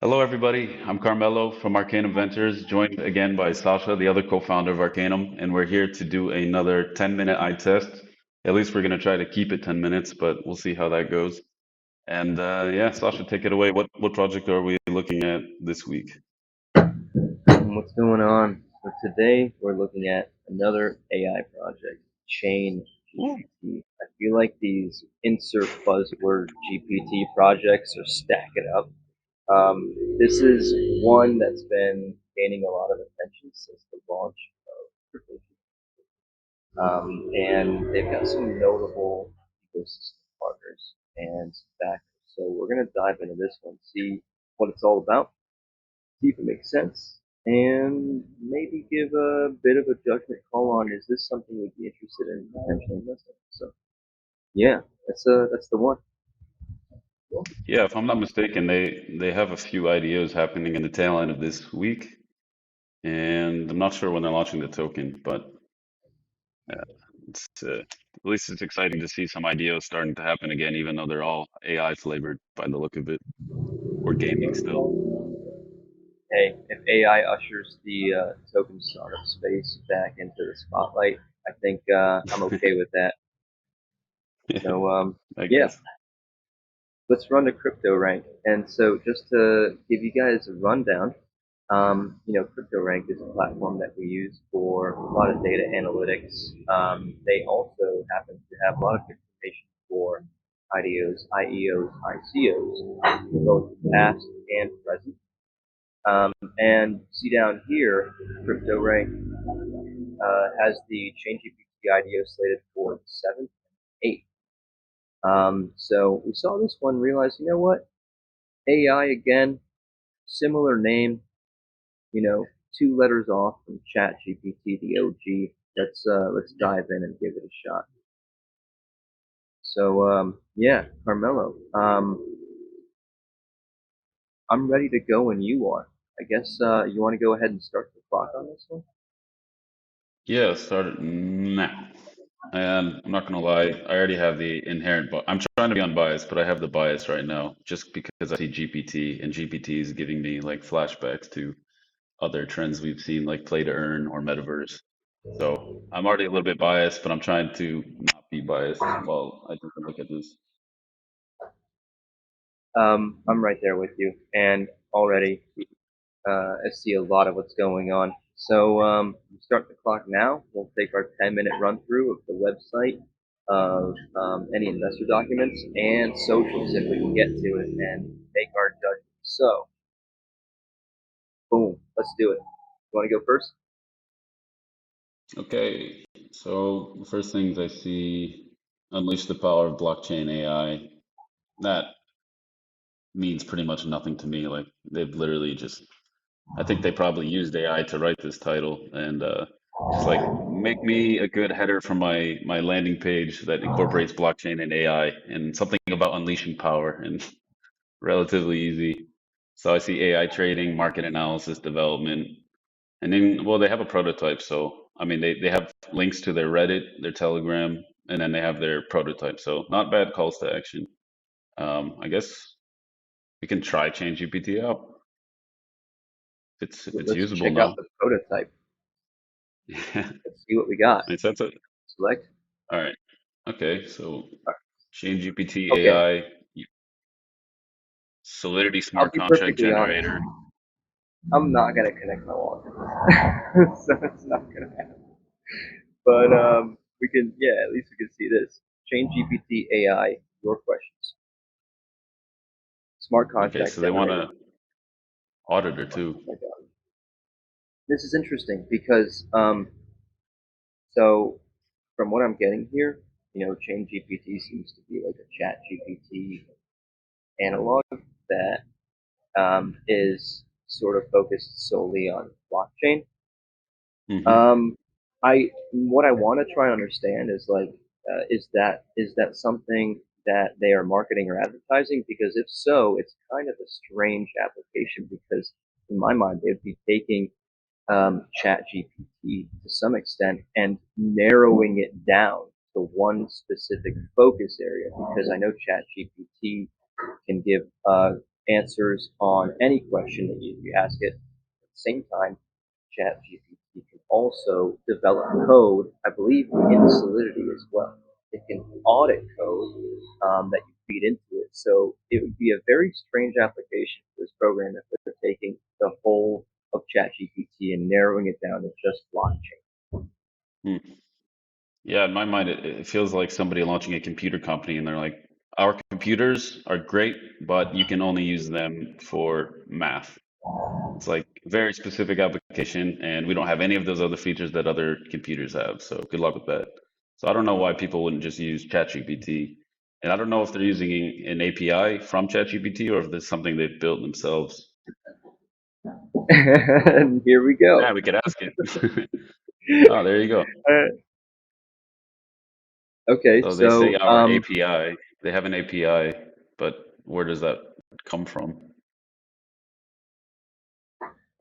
Hello, everybody. I'm Carmelo from Arcanum Ventures, joined again by Sasha, the other co-founder of Arcanum, and we're here to do another 10-minute eye test. At least we're going to try to keep it 10 minutes, but we'll see how that goes. And yeah, Sasha, take it away. What project are we looking at this week? What's going on? So today we're looking at another AI project, Ooh. ChainGPT. I feel like these insert buzzword GPT projects are stacking up. This is one that's been gaining a lot of attention since the launch of and they've got some notable ecosystem partners and backers. So we're going to dive into this one, see what it's all about, see if it makes sense, and maybe give a bit of a judgment call on is this something we'd be interested in potentially investing. So yeah, that's the one. Yeah, if I'm not mistaken, they have a few IDOs happening in the tail end of this week, and I'm not sure when they're launching the token, but it's at least it's exciting to see some IDOs starting to happen again, even though they're all AI flavored by the look of it, or gaming still. Hey, if AI ushers the token startup space back into the spotlight, I think I'm okay with that. So I yeah, guess. let's run the crypto rank. And so just to give you guys a rundown, CryptoRank is a platform that we use for a lot of data analytics. They also happen to have a lot of information for IDOs, IEOs, ICOs, both past and present. And see down here, CryptoRank has the ChainGPT IDO slated for the 7th and 8th. So we saw this one, realized, you know what? AI again, similar name, two letters off from ChatGPT, the OG. Let's dive in and give it a shot. So yeah, Carmelo, I'm ready to go when you are. I guess you want to go ahead and start the clock on this one. Yeah, start it now. And I'm not gonna lie, I already have the inherent I'm trying to be unbiased, but I have the bias right now just because I see GPT and GPT is giving me like flashbacks to other trends we've seen like play to earn or metaverse. So I'm already a little bit biased, but I'm trying to not be biased while I take a look at this. I'm right there with you, and already I see a lot of what's going on. So start the clock now. We'll take our 10-minute run through of the website, of any investor documents, and socials if we can get to it and make our judgment. So, boom, let's do it. You want to go first? Okay, so the first things I see, unleash the power of blockchain AI. That means pretty much nothing to me. Like they've literally just, I think they probably used AI to write this title and just like make me a good header for my landing page that incorporates blockchain and AI and something about unleashing power and relatively easy. So I see AI trading, market analysis, development, and then well they have a prototype. So I mean they have links to their Reddit, their Telegram, and then they have their prototype. So not bad calls to action. I guess we can try change GPT out if it's Let's usable check out now. the prototype. Yeah, Let's see what we got. that's it. Select. All right. Okay, so ChainGPT Okay, AI Solidity I'll smart be contract perfectly honest. generator. I'm not gonna connect my wallet to this, so it's not gonna happen. But we can, yeah, at least we can see this. Chain GPT AI, your questions. Smart Okay, contract so they want generator. a auditor too. Oh my God. This is interesting because so from what I'm getting here, Chain GPT seems to be like a Chat GPT analog that is sort of focused solely on blockchain. Hmm. Um, what I want to try and understand is like, is that something that they are marketing or advertising? Because if so, it's kind of a strange application because in my mind they'd be taking Chat GPT to some extent and narrowing it down to one specific focus area because I know Chat GPT can give answers on any question that you ask it. At the same time, ChatGPT can also develop code, I believe, in Solidity as well. It can audit code that you feed into it. So it would be a very strange application for this program if they're taking the whole of ChatGPT and narrowing it down to just blockchain. Hmm. Yeah, in my mind, it feels like somebody launching a computer company and they're like, our computers are great, but you can only use them for math. It's like very specific application, and we don't have any of those other features that other computers have. So good luck with that. So I don't know why people wouldn't just use ChatGPT. And I don't know if they're using an API from ChatGPT or if this is something they've built themselves. And here we Yeah, go. we could ask it. Oh, there you go. Okay, So they say so our API, they have an API, but where does that come from?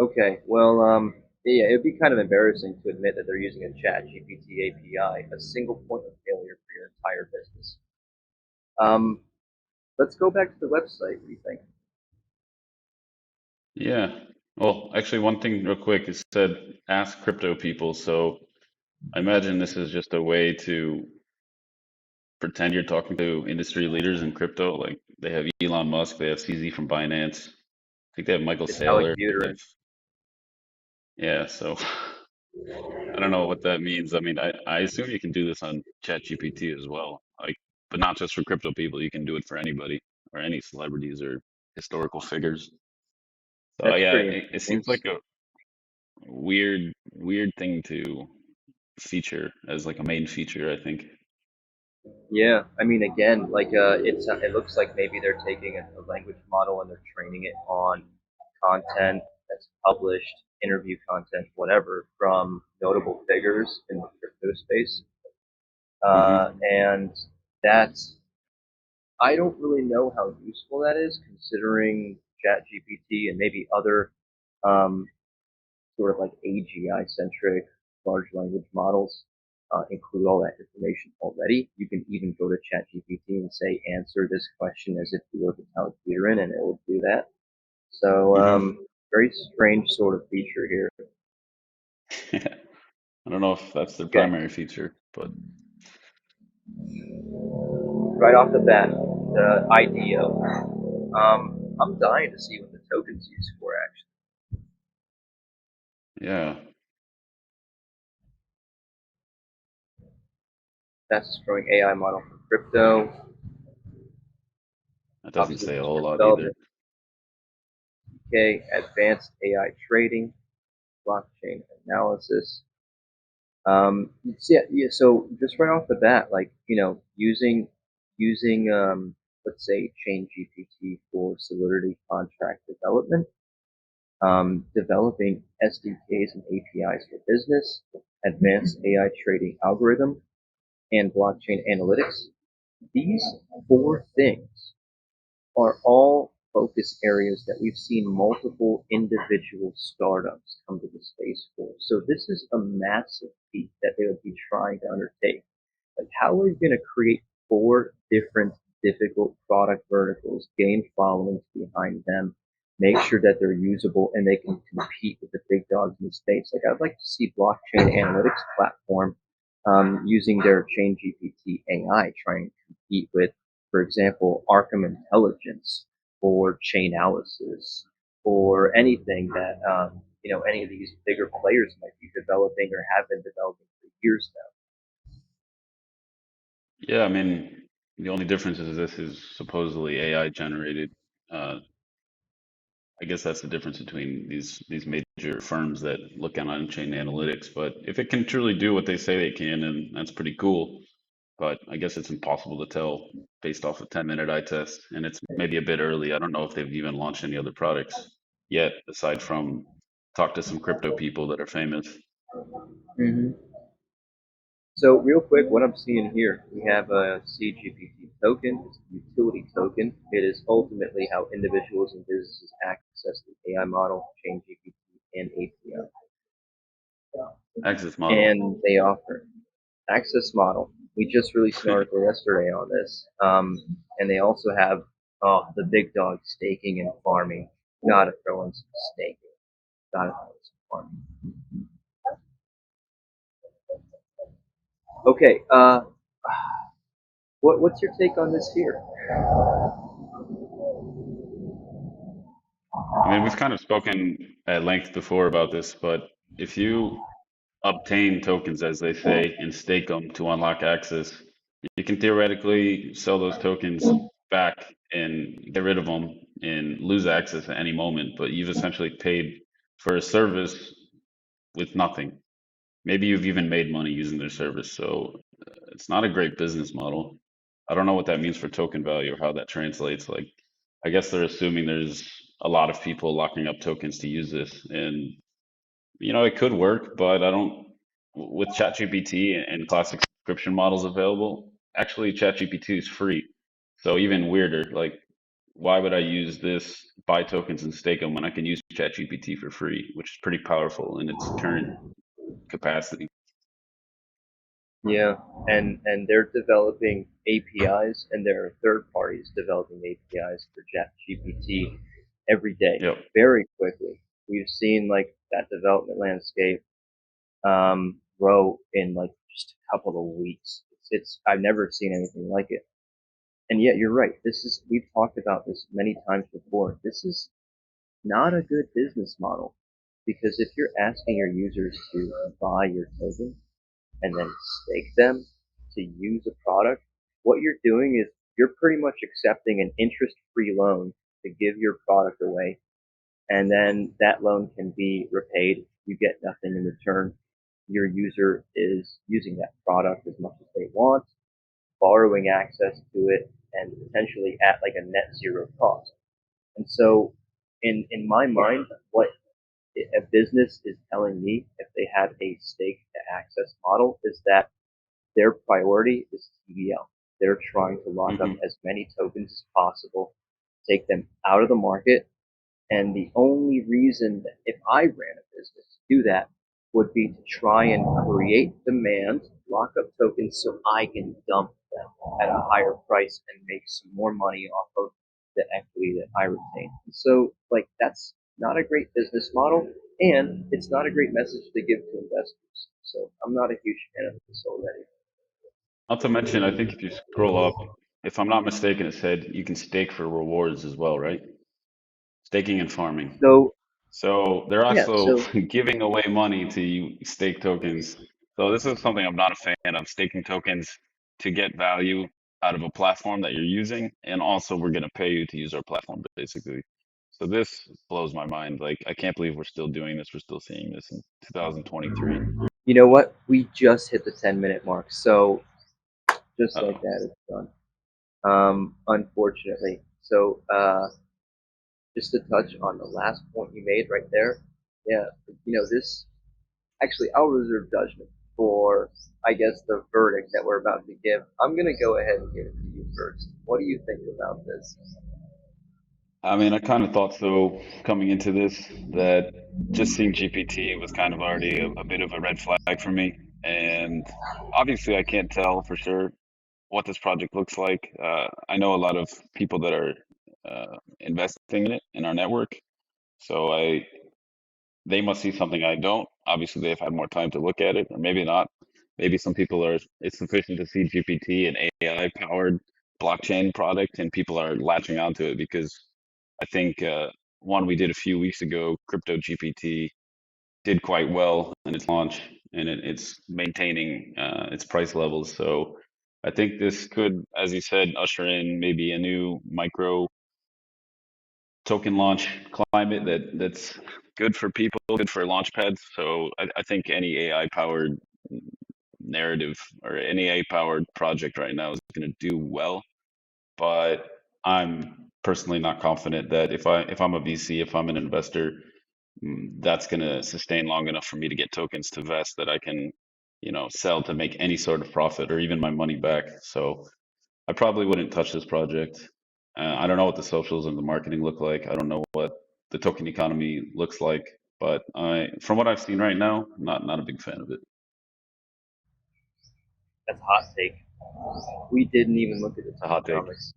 okay, well, yeah, it'd be kind of embarrassing to admit that they're using a Chat GPT API, a single point of failure for your entire business. Um, let's go back to the website. What do you think? Yeah. Well, actually, one thing real quick is said ask crypto people. So I imagine this is just a way to pretend you're talking to industry leaders in crypto. Like they have Elon Musk, they have CZ from Binance. I think they have Michael It's Alec Saylor. They Buterin. have, yeah, so I don't know what that means. I mean, I assume you can do this on ChatGPT as well. Like, but not just for crypto people. You can do it for anybody or any celebrities or historical figures. So That's yeah, pretty it interesting. seems like a weird thing to feature as like a main feature, I think. Yeah, I mean, again, like it looks like maybe they're taking a language model and they're training it on content that's published, interview content, whatever, from notable figures in the crypto space. Hmm. And that's I don't really know how useful that is, considering ChatGPT and maybe other um, sort of like AGI centric large language models include all that information already. You can even go to ChatGPT and say, answer this question as if you were the Alex Buterin, and it will do that. So, Hmm. very strange sort of feature here. I don't know if that's their Okay, primary feature, but right off the bat, the IDO. I'm dying to see what the token's used for, actually. yeah, Fastest growing AI model for crypto. that doesn't Obviously, say a this is whole for lot either. development. Okay, advanced AI trading, blockchain analysis. Yeah, so just right off the bat, like using let's say ChainGPT for Solidity contract development, developing SDKs and APIs for business, advanced AI trading algorithm, and blockchain analytics. These four things are all focus areas that we've seen multiple individual startups come to the space for. So this is a massive feat that they would be trying to undertake. Like, how are you going to create four different difficult product verticals, gain followings behind them, make sure that they're usable and they can compete with the big dogs in the space? Like, I'd like to see blockchain analytics platform using their ChainGPT AI trying to compete with, for example, Arkham Intelligence or Chainalysis or anything that any of these bigger players might be developing or have been developing for years now. Yeah, I mean, the only difference is this is supposedly AI generated. Uh, I guess that's the difference between these major firms that look at on-chain analytics. But if it can truly do what they say they can, and that's pretty cool. But I guess it's impossible to tell based off a 10-minute eye test, and it's maybe a bit early. I don't know if they've even launched any other products yet, aside from talk to some crypto people that are famous. Mm-hmm. So real quick, what I'm seeing here, we have a CGPT token, it's a utility token. It is ultimately how individuals and businesses access the AI model, ChainGPT, and API. Access model. And they offer access model. We just released an article yesterday on this, and they also have Oh, the big dog staking and farming. Gotta throw in some staking. Gotta throw in some farming. Okay, what's your take on this here? I mean, we've kind of spoken at length before about this, but if you obtain tokens, as they say, and stake them to unlock access, you can theoretically sell those tokens back and get rid of them and lose access at any moment, but you've essentially paid for a service with nothing. Maybe you've even made money using their service, so it's not a great business model. I don't know what that means for token value or how that translates. Like, I guess they're assuming there's a lot of people locking up tokens to use this, and it could work, but I don't. With ChatGPT and classic subscription models available, actually ChatGPT is free. So even weirder, like, why would I use this, buy tokens and stake them when I can use ChatGPT for free, which is pretty powerful in its current capacity? Yeah, and they're developing APIs, and there are third parties developing APIs for ChatGPT every day, Yep. very quickly. We've seen like that development landscape grow in like just a couple of weeks. It's I've never seen anything like it. And yet you're right. This is we've talked about this many times before. This is not a good business model because if you're asking your users to buy your token and then stake them to use a product, what you're doing is you're pretty much accepting an interest-free loan to give your product away, and then that loan can be repaid. You get nothing in return. Your user is using that product as much as they want, borrowing access to it, and potentially at like a net zero cost. And so, in my mind, what a business is telling me if they have a stake to access model is that their priority is TVL. They're trying to lock up Hmm. as many tokens as possible, take them out of the market, and the only reason that if I ran a business to do that would be to try and create demand, lock up tokens so I can dump them at a higher price and make some more money off of the equity that I retain. So, like, that's not a great business model, and it's not a great message to give to investors. So, I'm not a huge fan of this already. Not to mention, I think if you scroll up, if I'm not mistaken, it said you can stake for rewards as well, right? Staking and farming. So, So they're yeah, also so giving away money to stake tokens. So this is something I'm not a fan of, staking tokens to get value out of a platform that you're using, and also we're going to pay you to use our platform, basically. So this blows my mind. Like, I can't believe we're still doing this. We're still seeing this in 2023. you know what? We just hit the 10-minute mark. So, just like Uh-oh. that, it's done. Unfortunately. So, just to touch on the last point you made right there, yeah, this actually, I'll reserve judgment for, I guess, the verdict that we're about to give. I'm going to go ahead and give it to you first. What do you think about this? I mean, I kind of thought so coming into this, that just seeing GPT was kind of already a bit of a red flag for me. And obviously, I can't tell for sure what this project looks like. I know a lot of people that are investing in it in our network, so they must see something I don't. Obviously, they've had more time to look at it, or maybe not. Maybe some people are. It's sufficient to see GPT, an AI powered blockchain product, and people are latching onto it because I think one we did a few weeks ago, CryptoGPT, did quite well in its launch, and it's maintaining its price levels. So I think this could, as you said, usher in maybe a new micro token launch climate that's good for people, good for launchpads. So I think any AI powered narrative or any AI powered project right now is going to do well. But I'm personally not confident that if I'm a VC, if I'm an investor, that's going to sustain long enough for me to get tokens to vest that I can, sell to make any sort of profit or even my money back. So I probably wouldn't touch this project. I don't know what the socials and the marketing look like. I don't know what the token economy looks like, but from what I've seen right now, not a big fan of it. That's a hot take. We didn't even look at the It's a hot take. tokenomics.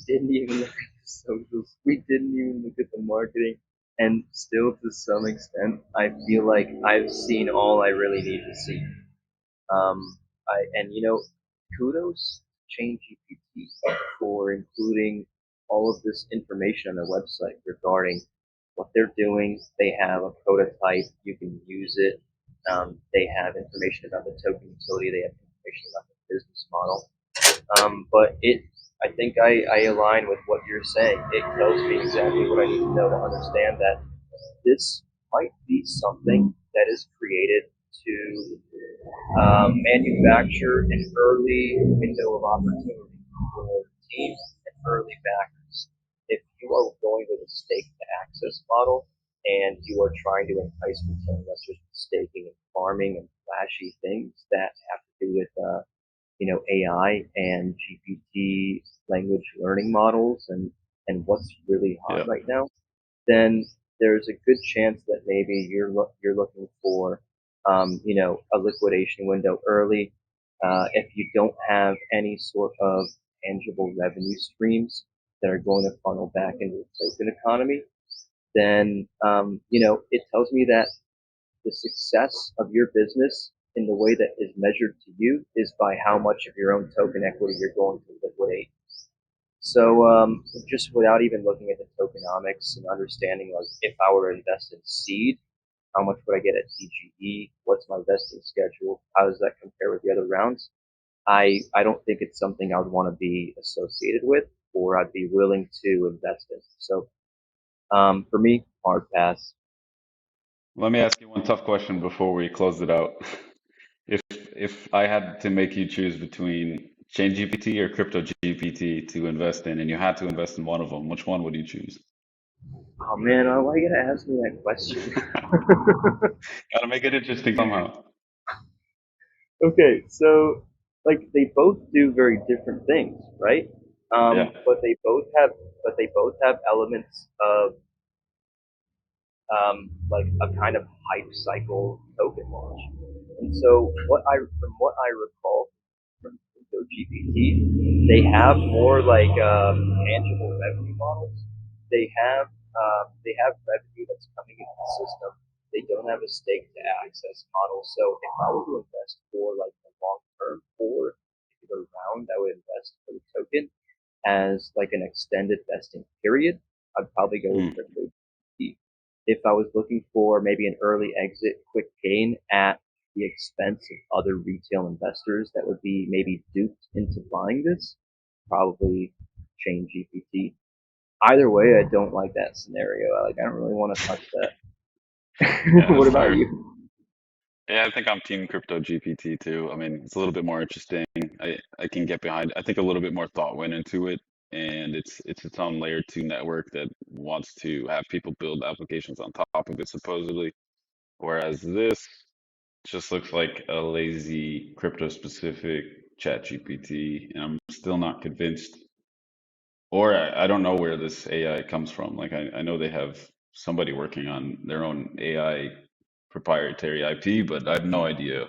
didn't even look at the socials. We didn't even look at the marketing. And still, to some extent, I feel like I've seen all I really need to see. And kudos to ChainGPT for including all of this information on their website regarding what they're doing. They have a prototype. You can use it. They have information about the token utility. They have information about the business model. But I think I align with what you're saying. It tells me exactly what I need to know to understand that this might be something that is created to manufacture an early window of opportunity for teams and early backers. If you are going with a stake to access model and you are trying to entice retail investors with staking and farming and flashy things that have to do with AI and GPT language learning models and what's really hot Yeah. right now, then there's a good chance that maybe you're looking for a liquidation window early. If you don't have any sort of tangible revenue streams that are going to funnel back into the token economy, then it tells me that the success of your business in the way that is measured to you is by how much of your own token equity you're going to liquidate. So just without even looking at the tokenomics and understanding, like if I were to invest in seed, how much would I get at TGE? What's my vesting schedule? How does that compare with the other rounds? I don't think it's something I would want to be associated with or I'd be willing to invest in. So for me, hard pass. Let me ask you one tough question before we close it out. If if I had to make you choose between ChainGPT or CryptoGPT to invest in, and you had to invest in one of them, which one would you choose? Oh man, why you gotta ask me that question? Gotta make it interesting somehow. Okay, so like they both do very different things, right? Yeah. But they both have elements of like a kind of hype cycle token launch. And so from what I recall from GPT, they have more like tangible revenue models. They have revenue that's coming into the system. They don't have a stake to access model. So if I were to invest for like the long term or a particular round, I would invest for the token as like an extended vesting period. I'd probably go with Mm. crypto. If I was looking for maybe an early exit, quick gain at the expense of other retail investors that would be maybe duped into buying this, probably Chain GPT. Either way, I don't like that scenario. I don't really want to touch that. Yeah, What that's about fair. you? Yeah, I think I'm team crypto GPT too. I mean, it's a little bit more interesting. I can get behind. I think a little bit more thought went into it, and it's its own layer two network that wants to have people build applications on top of it, supposedly. Whereas this just looks like a lazy crypto specific chat GPT, and I'm still not convinced. Or I don't know where this AI comes from. Like I know they have somebody working on their own AI proprietary IP, but I have no idea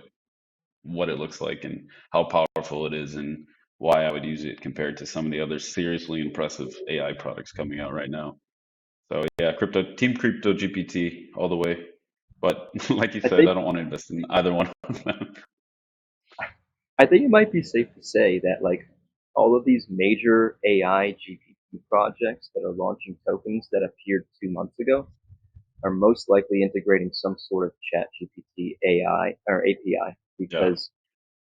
what it looks like and how powerful it is and why I would use it compared to some of the other seriously impressive AI products coming out right now. So yeah, crypto GPT all the way. But like you I said, I think don't want to invest in either one of them. I think it might be safe to say that like all of these major AI GPT projects that are launching tokens that appeared 2 months ago are most likely integrating some sort of chat GPT AI or API Yeah. because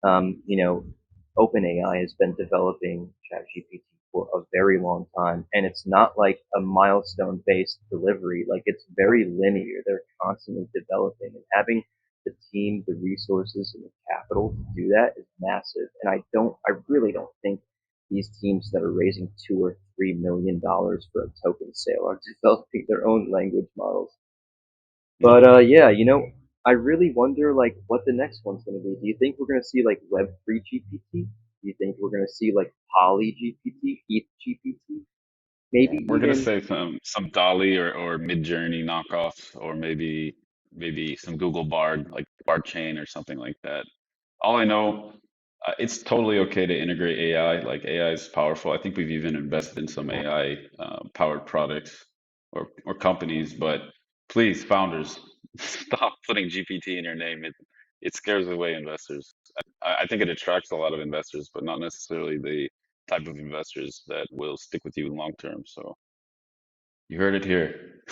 OpenAI has been developing ChatGPT for a very long time, and it's not like a milestone-based delivery. Like it's very linear. They're constantly developing, and having the team, the resources, and the capital to do that is massive. And I really don't think these teams that are raising $2 or $3 million for a token sale are developing their own language models. But No. yeah, I really wonder like what the next one's going to be. Do you think we're going to see like Web3 GPT? Do you think we're going to see like Poly GPT, ETH GPT? Maybe We're gonna even say some Dolly or Midjourney knockoffs, or maybe some Google Bard, like Bard Chain or something like that. All I know. It's totally okay to integrate AI. Like AI is powerful. I think we've even invested in some AI powered products or companies. But please, founders, stop putting GPT in your name. It scares away investors. I think it attracts a lot of investors, but not necessarily the type of investors that will stick with you long term. So you heard it here.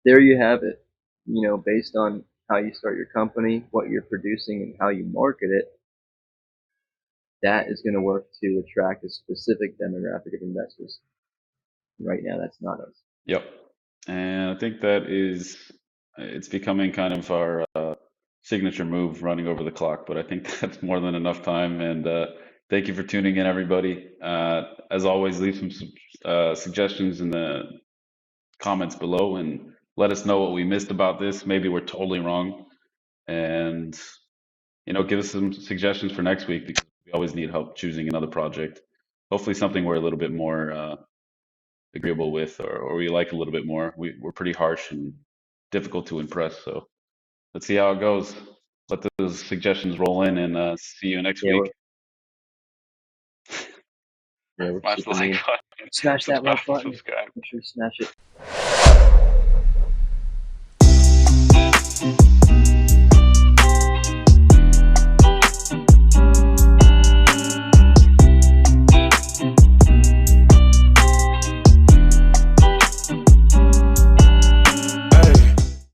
There you have it. Based on how you start your company, what you're producing, and how you market it, that is going to work to attract a specific demographic of investors. Right now, that's not us. Yep. And I think it's becoming kind of our signature move running over the clock, but I think that's more than enough time. And thank you for tuning in, everybody. As always, leave some suggestions in the comments below and let us know what we missed about this. Maybe we're totally wrong. And, give us some suggestions for next week because we always need help choosing another project. Hopefully something we're a little bit more agreeable with or we like a little bit more. We're pretty harsh and difficult to impress. So let's see how it goes. Let those suggestions roll in and see you next Yeah, week. we're Smash the super like mean. button, Smash that like button. subscribe. Make sure you smash it.